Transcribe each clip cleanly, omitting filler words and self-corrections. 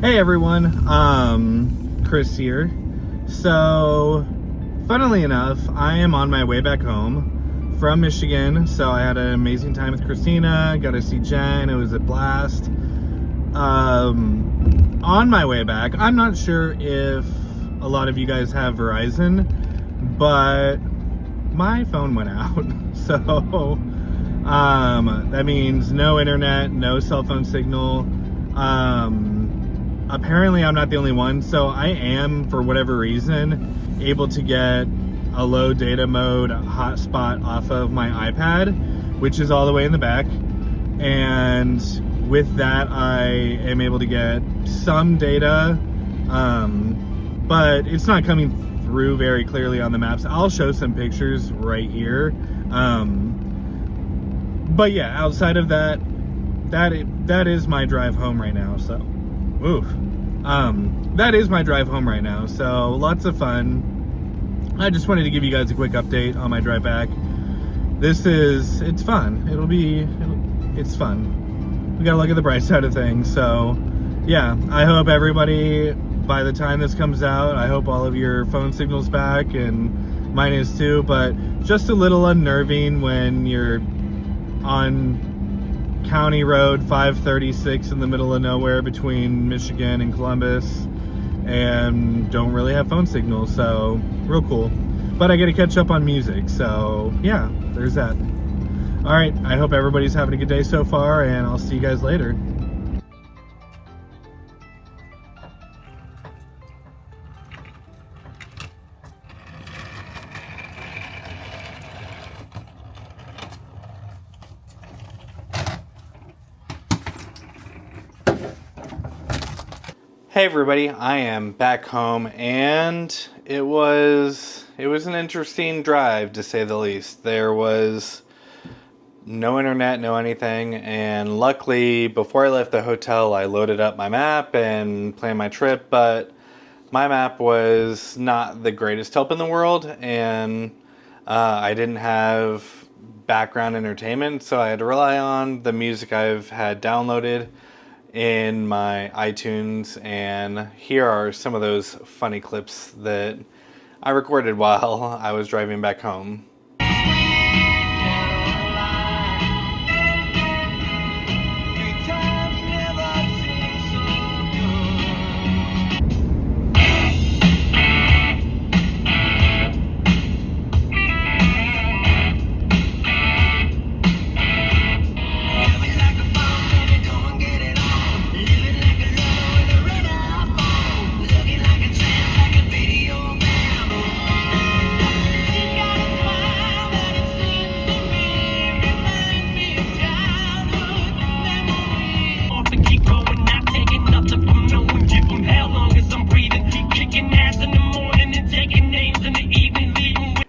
Hey everyone, Chris here. So, funnily enough, I am on my way back home from Michigan. So I had an amazing time with Christina, got to see Jen, it was a blast. On my way back, I'm not sure if a lot of you guys have Verizon, but my phone went out. So, that means no internet, no cell phone signal. Apparently I'm not the only one, so I am, for whatever reason, able to get a low data mode hotspot off of my iPad, which is all the way in the back. And with that, I am able to get some data, but it's not coming through very clearly on the maps. I'll show some pictures right here. But yeah, outside of that, that is my drive home right now. So, oof. That is my drive home right now. So lots of fun. I just wanted to give you guys a quick update on my drive back. It's fun. It's fun. We gotta look at the bright side of things. So yeah, I hope everybody, by the time this comes out, I hope all of your phone signal's back, and mine is too, but just a little unnerving when you're on County Road 536 in the middle of nowhere between Michigan and Columbus and don't really have phone signal. So real cool, but I get to catch up on music. So yeah, there's that. All right, I hope everybody's having a good day so far, and I'll see you guys later. Hey everybody, I am back home, and it was an interesting drive, to say the least. There was no internet, no anything, and luckily before I left the hotel I loaded up my map and planned my trip, but my map was not the greatest help in the world, and I didn't have background entertainment, so I had to rely on the music I've had downloaded in my iTunes, and here are some of those funny clips that I recorded while I was driving back home.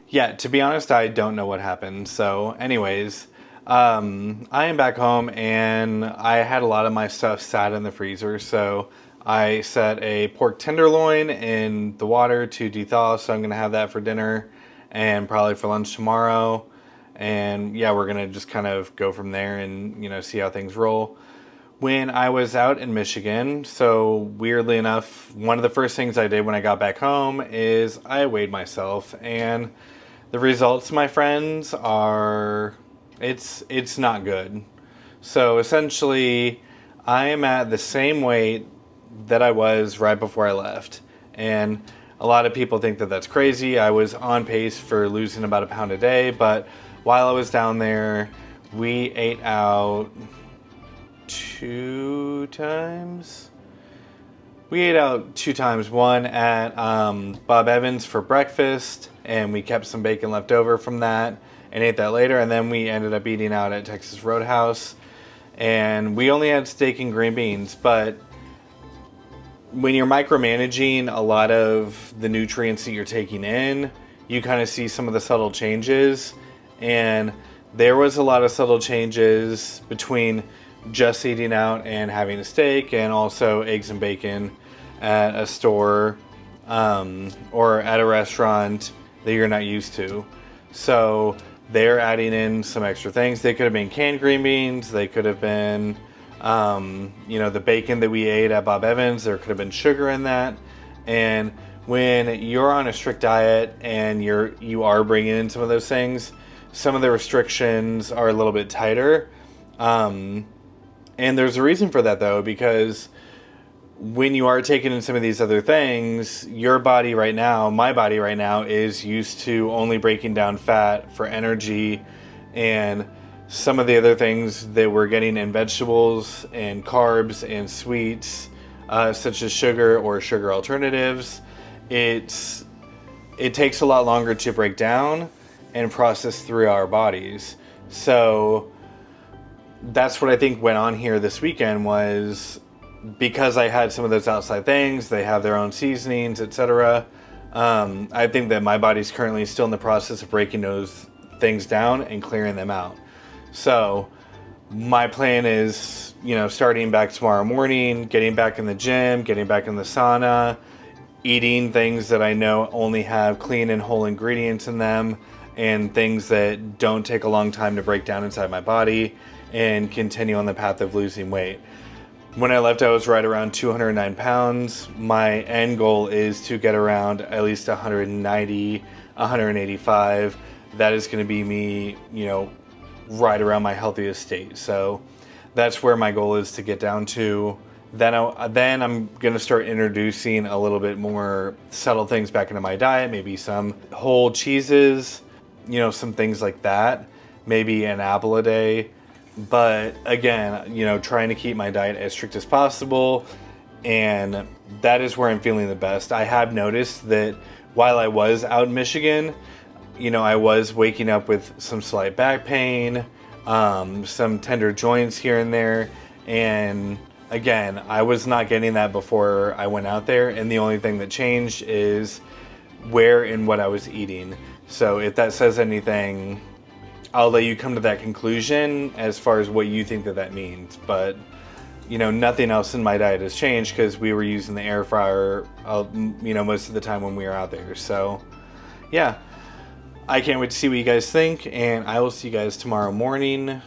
Yeah, to be honest, I don't know what happened. So anyways, I am back home, and I had a lot of my stuff sat in the freezer. So I set a pork tenderloin in the water to dethaw. So I'm going to have that for dinner and probably for lunch tomorrow. And yeah, we're going to just kind of go from there and, see how things roll. When I was out in Michigan, so weirdly enough, one of the first things I did when I got back home is I weighed myself, and the results, my friends, are, it's not good. So essentially, I am at the same weight that I was right before I left. And a lot of people think that that's crazy. I was on pace for losing about a pound a day, but while I was down there, we ate out 2 times. We ate out 2 times, one at Bob Evans for breakfast, and we kept some bacon left over from that and ate that later, and then we ended up eating out at Texas Roadhouse, and we only had steak and green beans. But when you're micromanaging a lot of the nutrients that you're taking in, you kind of see some of the subtle changes, and there was a lot of subtle changes between just eating out and having a steak, and also eggs and bacon at a store or at a restaurant that you're not used to. So they're adding in some extra things. They could have been canned green beans, they could have been You know, the bacon that we ate at Bob Evans, there could have been sugar in that. And when you're on a strict diet and you are bringing in some of those things, some of the restrictions are a little bit tighter. And there's a reason for that, though, because when you are taking in some of these other things, your body right now, my body right now, is used to only breaking down fat for energy, and some of the other things that we're getting in vegetables and carbs and sweets, such as sugar or sugar alternatives, it takes a lot longer to break down and process through our bodies. So that's what I think went on here this weekend, was because I had some of those outside things, they have their own seasonings, etc. I think that my body's currently still in the process of breaking those things down and clearing them out. So my plan is, you know, starting back tomorrow morning, getting back in the gym, getting back in the sauna, eating things that I know only have clean and whole ingredients in them, and things that don't take a long time to break down inside my body, and continue on the path of losing weight. When I left, I was right around 209 pounds. My end goal is to get around at least 190, 185. That is going to be me, you know, right around my healthiest state. So that's where my goal is to get down to. Then I'm going to start introducing a little bit more subtle things back into my diet. Maybe some whole cheeses, you know, some things like that. Maybe an apple a day. But again, you know, trying to keep my diet as strict as possible, and that is where I'm feeling the best. I have noticed that while I was out in Michigan, you know, I was waking up with some slight back pain, some tender joints here and there, and again, I was not getting that before I went out there, and the only thing that changed is where and what I was eating. So if that says anything, I'll let you come to that conclusion as far as what you think that means. But, you know, nothing else in my diet has changed because we were using the air fryer, you know, most of the time when we were out there. So, yeah, I can't wait to see what you guys think, and I will see you guys tomorrow morning.